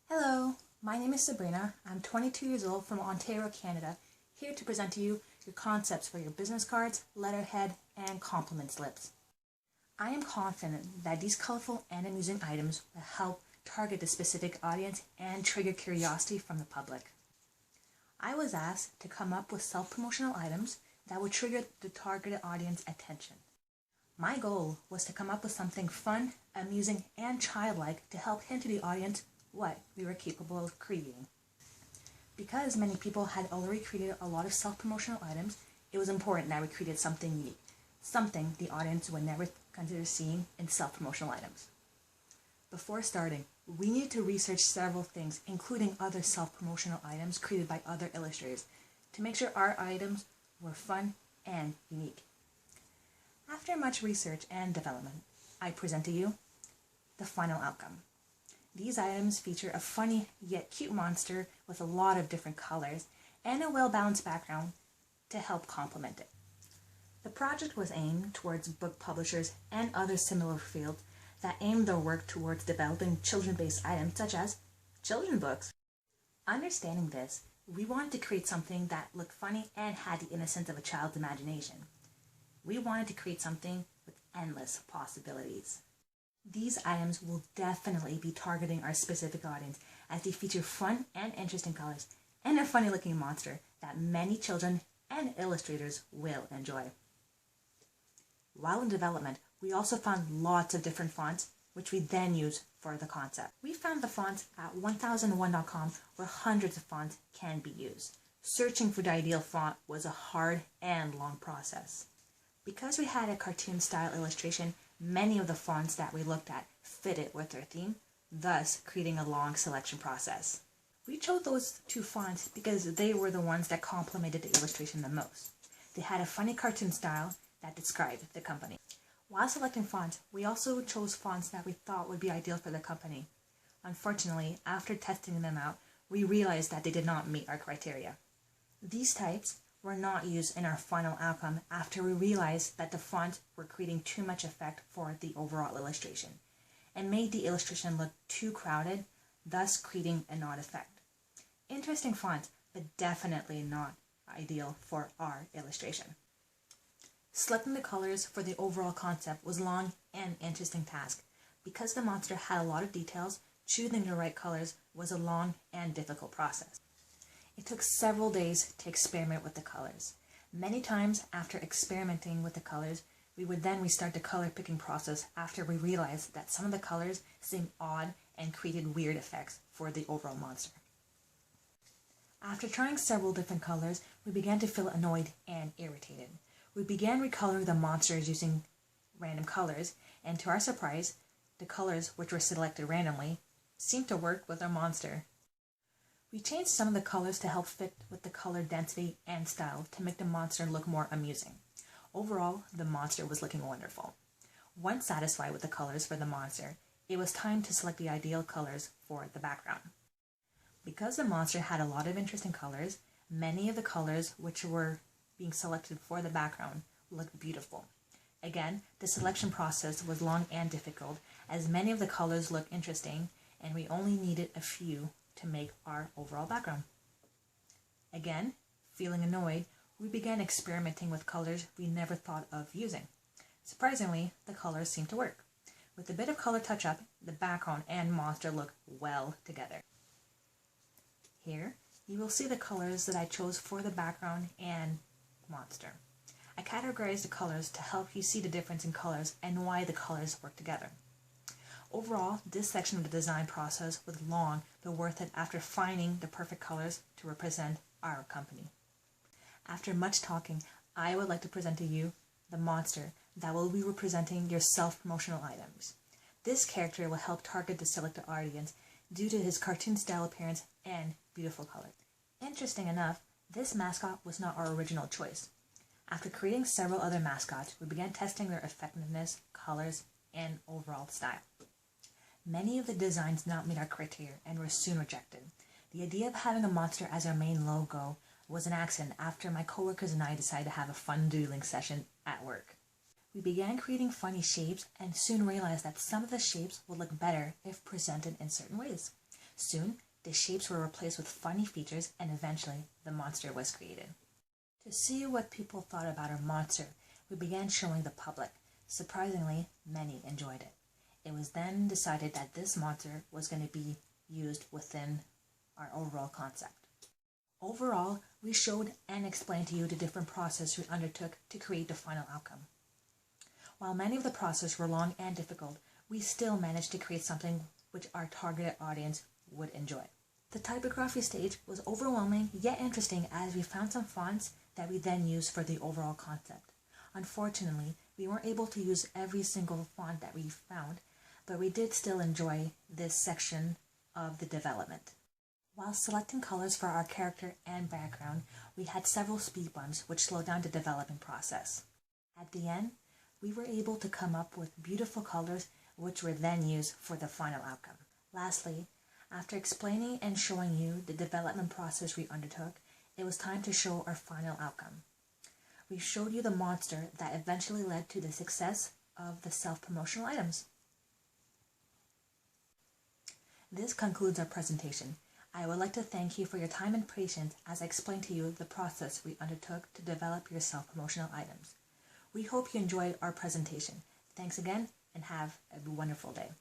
Hello, my name is Sabrina. I'm 22 years old from Ontario, Canada, here to present to you your concepts for your business cards, letterhead, and compliment slips. I am confident that these colorful and amusing items will help target the specific audience and trigger curiosity from the public. I was asked to come up with self-promotional items that would trigger the targeted audience attention. My goal was to come up with something fun, amusing, and childlike to help hint to the audience what we were capable of creating. Because many people had already created a lot of self-promotional items, it was important that we created something unique, something the audience would never consider seeing in self-promotional items. Before starting, we needed to research several things, including other self-promotional items created by other illustrators, to make sure our items were fun and unique. After much research and development, I present to you the final outcome. These items feature a funny yet cute monster with a lot of different colors and a well-balanced background to help complement it. The project was aimed towards book publishers and other similar fields that aimed their work towards developing children-based items such as children's books. Understanding this, we wanted to create something that looked funny and had the innocence of a child's imagination. We wanted to create something with endless possibilities. These items will definitely be targeting our specific audience as they feature fun and interesting colors and a funny looking monster that many children and illustrators will enjoy. While in development, we also found lots of different fonts which we then use for the concept. We found the fonts at 1001.com where hundreds of fonts can be used. Searching for the ideal font was a hard and long process. Because we had a cartoon style illustration, many of the fonts that we looked at fitted with our theme, thus creating a long selection process. We chose those two fonts because they were the ones that complemented the illustration the most. They had a funny cartoon style that described the company. While selecting fonts, we also chose fonts that we thought would be ideal for the company. Unfortunately, after testing them out, we realized that they did not meet our criteria. These types were not used in our final outcome after we realized that the fonts were creating too much effect for the overall illustration and made the illustration look too crowded, thus creating an odd effect. Interesting fonts, but definitely not ideal for our illustration. Selecting the colors for the overall concept was a long and interesting task. Because the monster had a lot of details, choosing the right colors was a long and difficult process. It took several days to experiment with the colors. Many times after experimenting with the colors, we would then restart the color picking process after we realized that some of the colors seemed odd and created weird effects for the overall monster. After trying several different colors, we began to feel annoyed and irritated. We began recoloring the monsters using random colors, and to our surprise, the colors which were selected randomly seemed to work with our monster. We changed some of the colors to help fit with the color density and style to make the monster look more amusing. Overall, the monster was looking wonderful. Once satisfied with the colors for the monster, it was time to select the ideal colors for the background. Because the monster had a lot of interesting colors, many of the colors which were being selected for the background looked beautiful. Again, the selection process was long and difficult as many of the colors looked interesting and we only needed a few to make our overall background. Again, feeling annoyed, we began experimenting with colors we never thought of using. Surprisingly, the colors seemed to work. With a bit of color touch-up, the background and monster look well together. Here, you will see the colors that I chose for the background and monster. I categorized the colors to help you see the difference in colors and why the colors work together. Overall, this section of the design process was long but worth it after finding the perfect colors to represent our company. After much talking, I would like to present to you the monster that will be representing your self-promotional items. This character will help target the selected audience due to his cartoon style appearance and beautiful colors. Interesting enough, this mascot was not our original choice. After creating several other mascots, we began testing their effectiveness, colors, and overall style. Many of the designs did not meet our criteria and were soon rejected. The idea of having a monster as our main logo was an accident after my coworkers and I decided to have a fun doodling session at work. We began creating funny shapes and soon realized that some of the shapes would look better if presented in certain ways. Soon, the shapes were replaced with funny features, and eventually, the monster was created. To see what people thought about our monster, we began showing the public. Surprisingly, many enjoyed it. It was then decided that this monster was going to be used within our overall concept. Overall, we showed and explained to you the different process we undertook to create the final outcome. While many of the processes were long and difficult, we still managed to create something which our targeted audience would enjoy. The typography stage was overwhelming yet interesting, as we found some fonts that we then used for the overall concept. Unfortunately, we weren't able to use every single font that we found, but we did still enjoy this section of the development. While selecting colors for our character and background, we had several speed bumps which slowed down the development process. At the end, we were able to come up with beautiful colors which were then used for the final outcome. Lastly, after explaining and showing you the development process we undertook, it was time to show our final outcome. We showed you the monster that eventually led to the success of the self-promotional items. This concludes our presentation. I would like to thank you for your time and patience as I explained to you the process we undertook to develop your self-promotional items. We hope you enjoyed our presentation. Thanks again, and have a wonderful day.